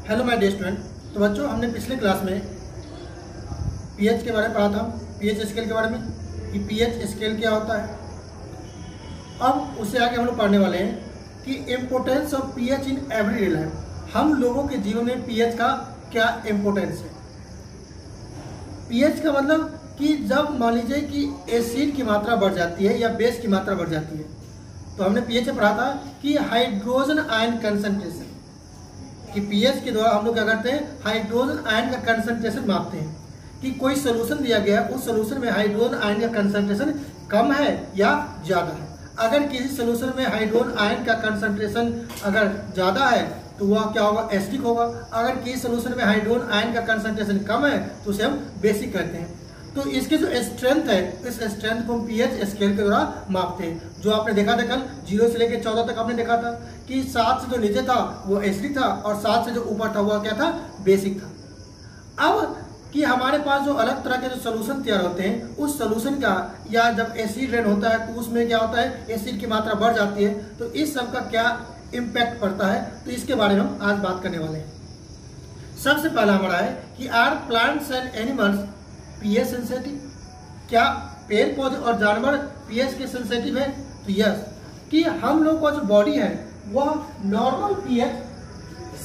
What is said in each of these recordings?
Hello my dear student. तो बच्चों, हमने पिछले क्लास में पीएच के बारे में पढ़ा था, पीएच स्केल के बारे में कि पीएच स्केल क्या होता है। अब उससे आगे हम लोग पढ़ने वाले हैं कि importance of pH in everyday life. हम लोगों के जीवन में पीएच का क्या इम्पोर्टेंस है। पीएच का मतलब कि जब मान लीजिए कि एसिड की मात्रा बढ़ जाती है या बेस की मात्रा बढ़ जाती है, तो हमने पीएच में पढ़ा था कि हाइड्रोजन आयन कंसंट्रेशन, कि पीएच के द्वारा हम लोग क्या करते हैं, हाइड्रोजन आयन का कंसंट्रेशन मापते हैं कि कोई सोल्यूशन दिया गया है, उस सोल्यूशन में हाइड्रोजन आयन का कंसंट्रेशन कम है या ज़्यादा है। अगर किसी सोल्यूशन में हाइड्रोजन आयन का कंसंट्रेशन अगर ज़्यादा है तो वह क्या होगा, एसिडिक होगा। अगर किसी सोल्यूशन में हाइड्रोजन आयन का कंसंट्रेशन कम है तो उसे हम बेसिक कहते हैं। तो इसकी जो स्ट्रेंथ है, इस स्ट्रेंथ को हम पीएच स्केल के द्वारा मापते हैं। जो आपने देखा था कल 0 से लेकर 14 तक आपने देखा था कि 7 से जो नीचे था वो एसिडिक था और 7 से जो ऊपर था वह क्या था, बेसिक था। अब कि हमारे पास जो अलग तरह के जो सोल्यूशन तैयार होते हैं, उस सोल्यूशन का या जब एसिड रेन होता है तो उसमें क्या होता है, एसिड की मात्रा बढ़ जाती है, तो इस सब का क्या इम्पैक्ट पड़ता है, तो इसके बारे में हम आज बात करने वाले हैं। सबसे पहला हमारा है कि are plants and animals pH sensitive, क्या पेड़ पौधे और जानवर पीएच के सेंसिटिव है? तो यस, कि हम लोग का जो बॉडी है वह नॉर्मल पीएच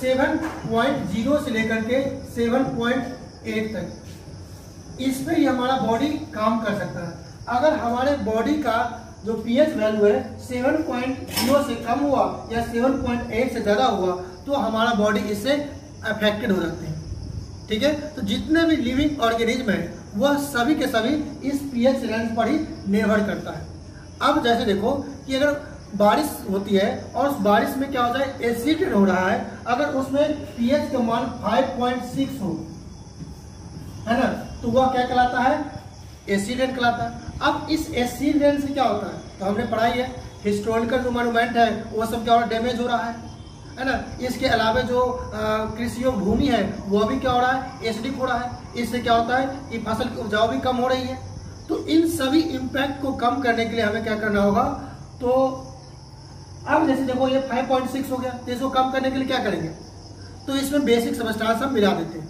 7.0 से लेकर के 7.8 तक, इस पे ही हमारा बॉडी काम कर सकता है। अगर हमारे बॉडी का जो पीएच वैल्यू है 7.0 से कम हुआ या 7.8 से ज़्यादा हुआ तो हमारा बॉडी इससे अफेक्टेड हो जाते हैं। ठीक है, तो जितने भी लिविंग ऑर्गेनिज्म है वह सभी के सभी इस पीएच रेंज पर ही निर्भर करता है। अब जैसे देखो कि अगर बारिश होती है और उस बारिश में क्या होता है, एसिड रेन हो रहा है, अगर उसमें पीएच का मान 5.6 हो, है ना, तो वह क्या कहलाता है, एसिड रेन कहलाता है। अब इस एसिड रेन से क्या होता है, तो हमने पढ़ाई है हिस्टोरिकल जो मॉन्यूमेंट है वो सब क्या हो रहा है, डैमेज हो रहा है ना। इसके अलावा जो कृषि भूमि है वह भी क्या हो रहा है, एसिडिक हो रहा है। इससे क्या होता है कि फसल की उपजाऊ भी कम हो रही है। तो इन सभी इम्पैक्ट को कम करने के लिए हमें क्या करना होगा, तो अब जैसे देखो ये 5.6 हो गया, तो इसको कम करने के लिए क्या करेंगे, तो इसमें बेसिक सब्सटेंस हम मिला देते हैं।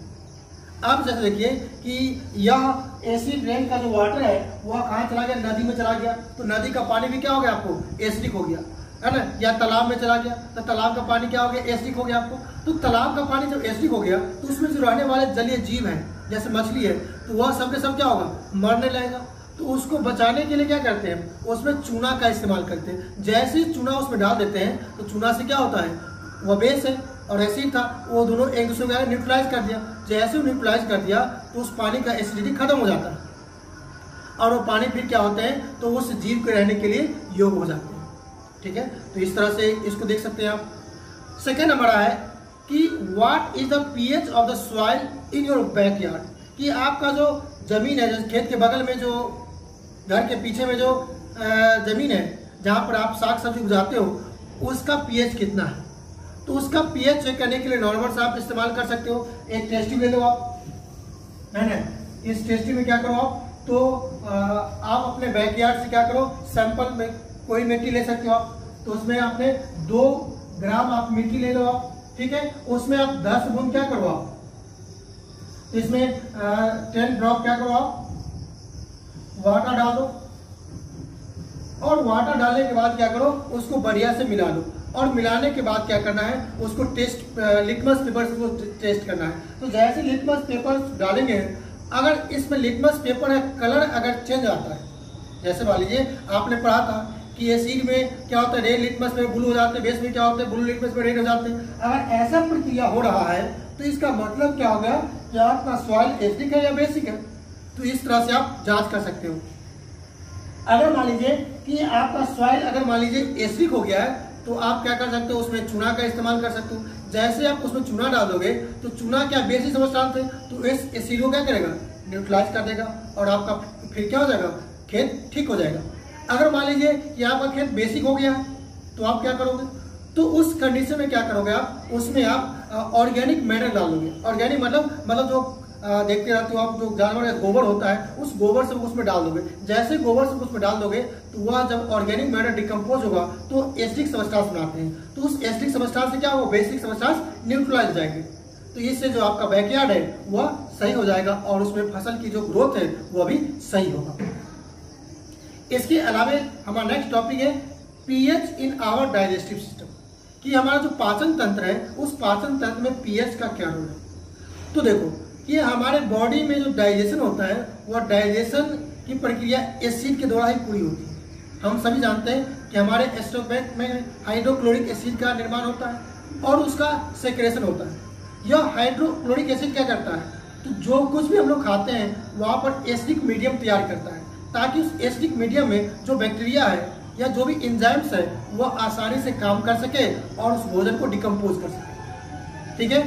अब जैसे देखिए कि यह एसिड रेन का जो वाटर है वह कहाँ चला गया, नदी में चला गया, तो नदी का पानी भी क्या हो गया आपको, एसिडिक हो गया, है ना। या तालाब में चला गया तो तालाब का पानी क्या हो गया, एसिडिक हो गया आपको। तो तालाब का पानी जब एसिडिक हो गया तो उसमें जो रहने वाले जलीय जीव हैं जैसे मछली है, तो वह सब के सब क्या होगा, मरने लगेगा। तो उसको बचाने के लिए क्या करते हैं, उसमें चूना का इस्तेमाल करते हैं। जैसे ही चूना उसमें डाल देते हैं तो चूना से क्या होता है, वह बेस है और एसिड था, वो दोनों एक दूसरे को न्यूट्रलाइज कर दिया। जैसे ही न्यूट्रलाइज कर दिया तो उस पानी का एसिडिटी खत्म हो जाता है और वो पानी फिर क्या होते हैं, तो उस जीव के रहने के लिए योग्य हो जाते हैं। ठीक है, तो इस तरह से इसको देख सकते हैं आप। सेकेंड हमारा है कि what is the pH of the soil in your backyard, कि आपका जो जमीन है, जैसे खेत के बगल में जो घर के पीछे में जो जमीन है जहाँ पर आप साग सब्जी उगाते हो, उसका पीएच कितना है। तो उसका पीएच चेक करने के लिए नॉर्मल से आप इस्तेमाल कर सकते हो। एक टेस्ट ट्यूब ले लो आप, है ना। इस टेस्ट ट्यूब में क्या करो आप, तो आप अपने बैकयार्ड से क्या करो, सैंपल में कोई मिट्टी ले सकते हो आप। तो उसमें आपने 2 ग्राम आप मिट्टी ले लो आप, ठीक है। उसमें आप 10 बूंद क्या करो आप, तो इसमें 10 ड्रॉप क्या करो आप, वाटर डाल दो। और वाटर डालने के बाद क्या करो, उसको बढ़िया से मिला लो। और मिलाने के बाद क्या करना है, उसको टेस्ट लिटमस पेपर से उसको टेस्ट करना है। तो जैसे लिटमस पेपर डालेंगे, अगर इसमें लिटमस पेपर है कलर अगर चेंज आता है, जैसे मान लीजिए आपने पढ़ा था कि एसिड में क्या होता है, रेड लिटमस में ब्लू हो जाते हैं, बेस में क्या होता है, ब्लू लिटमस में रेड हो जाते हैं। अगर ऐसा प्रक्रिया हो रहा है तो इसका मतलब क्या हो गया कि आपका सॉइल एसिडिक है या बेसिक है। तो इस तरह से आप जांच कर सकते हो। अगर मान लीजिए कि आपका सॉइल अगर मान लीजिए एसिडिक हो गया है तो आप क्या कर सकते हो, उसमें चूना का इस्तेमाल कर सकते हो। जैसे आप उसमें चूना डाल दोगे तो चूना क्या बेसिक सब्सटेंस है, तो इस एसिड को क्या करेगा, न्यूट्रलाइज कर देगा और आपका फिर क्या हो जाएगा, खेत ठीक हो जाएगा। अगर मान लीजिए कि आपका खेत बेसिक हो गया तो आप क्या करोगे, तो उस कंडीशन में क्या करोगे आप, उसमें आप ऑर्गेनिक मैटर डालोगे। ऑर्गेनिक मतलब जो देखते रहते हो आप, जो जानवर का गोबर होता है उस गोबर से उसमें डाल दोगे। जैसे गोबर से उसमें डाल दोगे तो वह जब ऑर्गेनिक मैटर डिकम्पोज होगा तो एसिडिक सब्सटेंस बनाते हैं। तो उस एसिडिक सब्सटेंस से क्या होगा, बेसिक सब्सटेंस न्यूट्रलाइज हो जाएंगे। तो इससे जो आपका बैकयार्ड है वह सही हो जाएगा और उसमें फसल की जो ग्रोथ है वह भी सही होगा। इसके अलावा हमारा नेक्स्ट टॉपिक है pH in our digestive system, कि हमारा जो पाचन तंत्र है उस पाचन तंत्र में पीएच का क्या रोल है। तो देखो कि हमारे बॉडी में जो डाइजेशन होता है वह डाइजेशन की प्रक्रिया एसिड के द्वारा ही पूरी होती है। हम सभी जानते हैं कि हमारे स्टोमक में हाइड्रोक्लोरिक एसिड का निर्माण होता है और उसका सेक्रेशन होता है। यह हाइड्रोक्लोरिक एसिड क्या करता है, तो जो कुछ भी हम लोग खाते हैं वहाँ पर एसिडिक मीडियम तैयार करता है, ताकि उस एसिडिक मीडियम में जो बैक्टीरिया है या जो भी एंजाइम्स है वह आसानी से काम कर सके और उस भोजन को डिकम्पोज कर सके। ठीक है,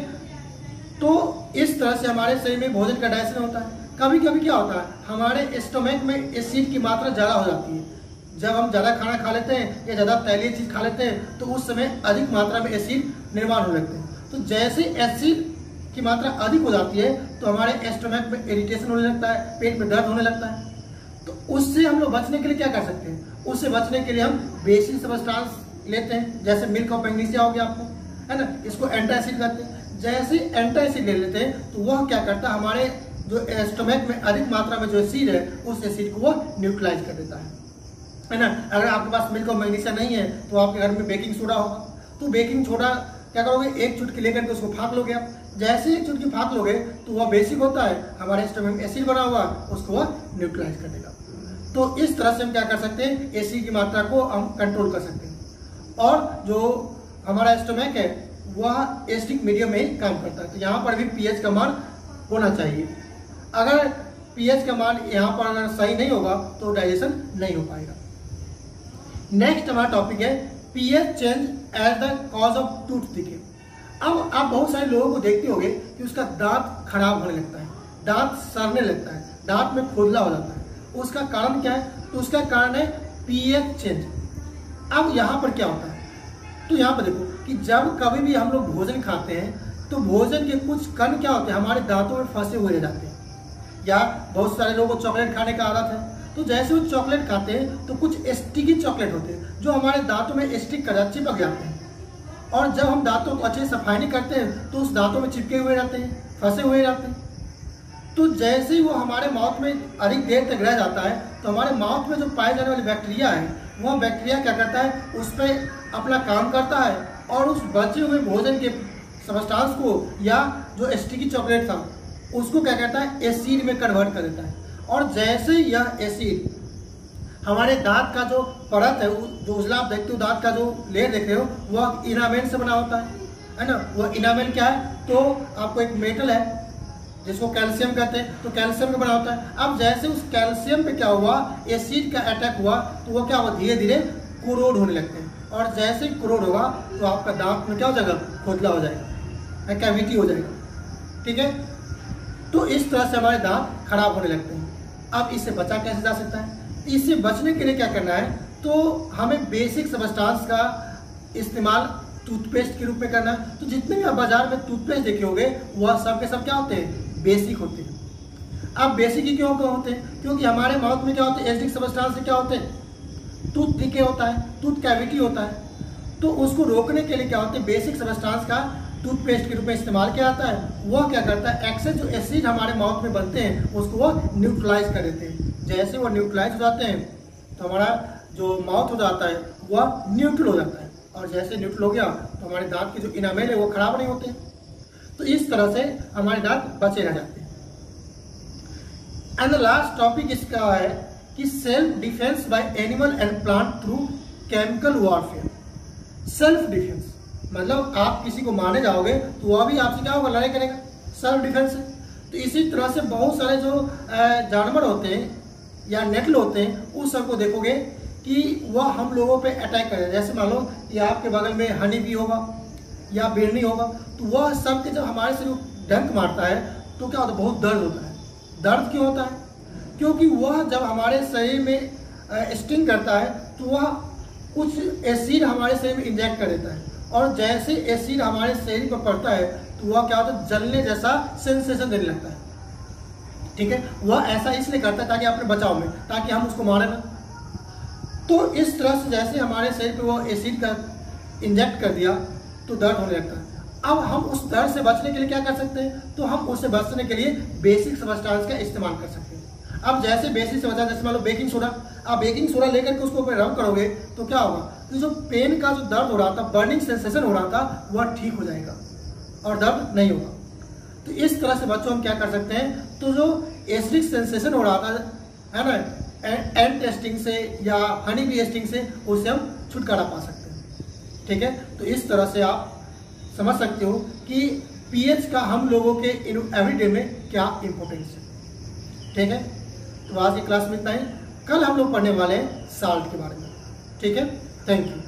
तो इस तरह से हमारे शरीर में भोजन का डाइजेशन होता है। कभी कभी क्या होता है, हमारे स्टोमक में एसिड की मात्रा ज़्यादा हो जाती है। जब हम ज़्यादा खाना खा लेते हैं या ज़्यादा तैलीय चीज़ खा लेते हैं तो उस समय अधिक मात्रा में एसिड निर्माण होने लगते हैं। तो जैसे एसिड की मात्रा अधिक हो जाती है तो हमारे स्टोमक में इरिटेशन होने लगता है, पेट में दर्द होने लगता है। तो उससे हम लोग बचने के लिए क्या कर सकते हैं, उससे बचने के लिए हम बेसिक सब्सटेंस लेते हैं, जैसे मिल्क ऑफ मैग्नीशिया हो गया आपको, है ना, इसको एंटासिड कहते हैं। जैसे एंटासिड ले लेते हैं तो वह क्या करता है, हमारे जो स्टोमक में अधिक मात्रा में जो एसिड है उस एसिड को वह न्यूट्रलाइज कर देता है ना। अगर आपके पास मिल्क ऑफ मैग्नीशिया नहीं है तो आपके घर में बेकिंग सोडा होगा, तो बेकिंग सोडा क्या करोगे, एक चुटकी लेकर के उसको फाँक लोगे आप। जैसे एक चुटकी फाँक लोगे तो वह बेसिक होता है, हमारे स्टोमक में एसिड बना हुआ उसको वह न्यूट्रलाइज कर देगा। तो इस तरह से हम क्या कर सकते हैं, एसिड की मात्रा को हम कंट्रोल कर सकते हैं। और जो हमारा स्टोमक है वह एसिडिक मीडियम में ही काम करता है। तो यहाँ पर भी पीएच का मान होना चाहिए। अगर पीएच का मान यहाँ पर अगर सही नहीं होगा तो डाइजेशन नहीं हो पाएगा। नेक्स्ट हमारा टॉपिक है pH change as the cause of tooth decay. अब आप बहुत सारे लोगों को देखते होंगे कि उसका दांत खराब होने लगता है, दांत सड़ने लगता है, दांत में खोदला हो जाता है। उसका कारण क्या है, तो उसका कारण है पीएच चेंज। अब यहाँ पर क्या होता है, तो यहाँ पर देखो कि जब कभी भी हम लोग भोजन खाते हैं तो भोजन के कुछ कण क्या होते हैं, हमारे दांतों में फंसे हुए रह जाते हैं। या बहुत सारे लोगों को चॉकलेट खाने का आदत है, तो जैसे वो चॉकलेट खाते हैं तो कुछ स्टिकी चॉकलेट होते हैं जो हमारे दांतों में स्टिक कर जाते, चिपक जाते हैं। और जब हम दांतों को अच्छे से सफाई नहीं करते हैं तो उस दांतों में चिपके हुए रहते हैं, फंसे हुए रहते हैं। तो जैसे ही वो हमारे माउथ में अधिक देर तक रह जाता है तो हमारे माउथ में जो पाए जाने वाली बैक्टीरिया है वह बैक्टीरिया क्या करता है, उस पर अपना काम करता है और उस बचे हुए भोजन के सब्सटेंस को या जो स्टिकी चॉकलेट था उसको क्या करता है, एसिड में कन्वर्ट कर देता है। और जैसे यह एसिड हमारे दांत का जो परत है, जो उजला आप देखते हो दांत का जो लेयर देख रहे हो वह इनामेल से बना होता है ना। वह इनामेल क्या है, तो आपको एक मेटल है जिसको कैल्शियम कहते हैं, तो कैल्शियम का बना होता है। अब जैसे उस कैल्शियम पे क्या हुआ, एसिड का अटैक हुआ तो वो क्या हुआ, धीरे धीरे कोरोड होने लगते हैं। और जैसे ही कोरोड होगा तो आपका दांत में क्या हो जाएगा, खोखला हो जाएगा, कैविटी हो जाएगा। ठीक है, तो इस तरह से हमारे दांत खराब होने लगते हैं। अब इससे बचा कैसे जा सकता है, इससे बचने के लिए क्या करना है, तो हमें बेसिक सब्सटेंस का इस्तेमाल टूथपेस्ट के रूप में करना है। तो जितने भी आप बाजार में टूथपेस्ट देखे होंगे वह सब के सब क्या होते हैं, बेसिक होते हैं। अब बेसिक ही क्यों होते हैं, क्योंकि हमारे माउथ में क्या होते हैं, एसिडिक सब्सटेंस से क्या होते हैं, टूथ डिके होता है, टूथ कैविटी होता है। तो उसको रोकने के लिए क्या होते हैं, बेसिक सब्सटेंस का टूथपेस्ट के रूप में इस्तेमाल किया जाता है। वह क्या करता है, एक्सेस जो एसिड हमारे माउथ में बनते हैं उसको वह न्यूट्रलाइज कर देते हैं। जैसे वो न्यूट्रलाइज हो जाते हैं तो हमारा जो माउथ हो जाता है वह न्यूट्रल हो जाता है। और जैसे न्यूट्रल हो गया तो हमारे दांत के जो इनामेल है वो खराब नहीं होते। तो इस तरह से हमारे दांत बचे रह जाते हैं। एंड द लास्ट टॉपिक इसका है कि self defence bye animal and plant through chemical warfare. Self defence मतलब आप किसी को मारने जाओगे तो वह भी आपसे क्या होगा, लड़ाई करेगा, सेल्फ डिफेंस है। तो इसी तरह से बहुत सारे जो जानवर होते हैं या नेटल होते हैं उस सबको देखोगे कि वह हम लोगों पे अटैक करें। जैसे मान लो कि आपके बगल में हनी बी होगा या बिरनी होगा, तो वह सब के जब हमारे से डंक मारता है तो क्या होता है, बहुत दर्द होता है। दर्द क्यों होता है, क्योंकि वह जब हमारे शरीर में स्टिंग करता है तो वह कुछ एसिड हमारे शरीर में इंजेक्ट कर देता है। और जैसे एसिड हमारे शरीर पर पड़ता है तो वह क्या होता है, जलने जैसा सेंसेशन देने लगता है। ठीक है, वह ऐसा इसलिए करता है ताकि अपने बचाव में, ताकि हम उसको मारे ना। तो इस तरह से जैसे हमारे शरीर पे वो एसिड का इंजेक्ट कर दिया तो दर्द होने लगता है। अब हम उस दर्द से बचने के लिए क्या कर सकते हैं, तो हम उससे बचने के लिए बेसिक सबस्टांस का इस्तेमाल कर सकते हैं। अब जैसे बेसिक सबस्टांस, जैसे मान लो बेकिंग सोडा, आप बेकिंग सोडा लेकर के उसको ऊपर रब करोगे तो क्या होगा, तो जो पेन का जो दर्द हो रहा था, बर्निंग सेंसेशन हो रहा था, वह ठीक हो जाएगा और दर्द नहीं होगा। तो इस तरह से बच्चों हम क्या कर सकते हैं, तो जो एसिडिक सेंसेशन हो रहा था है ना, एंड टेस्टिंग से या हनी बी टेस्टिंग से, उससे हम छुटकारा पा सकते हैं। ठीक है, तो इस तरह से आप समझ सकते हो कि पीएच का हम लोगों के एवरीडे में क्या इंपॉर्टेंस है। ठीक है, तो आज की क्लास में इतना ही। कल हम लोग पढ़ने वाले हैं साल्ट के बारे में। ठीक है, थैंक यू।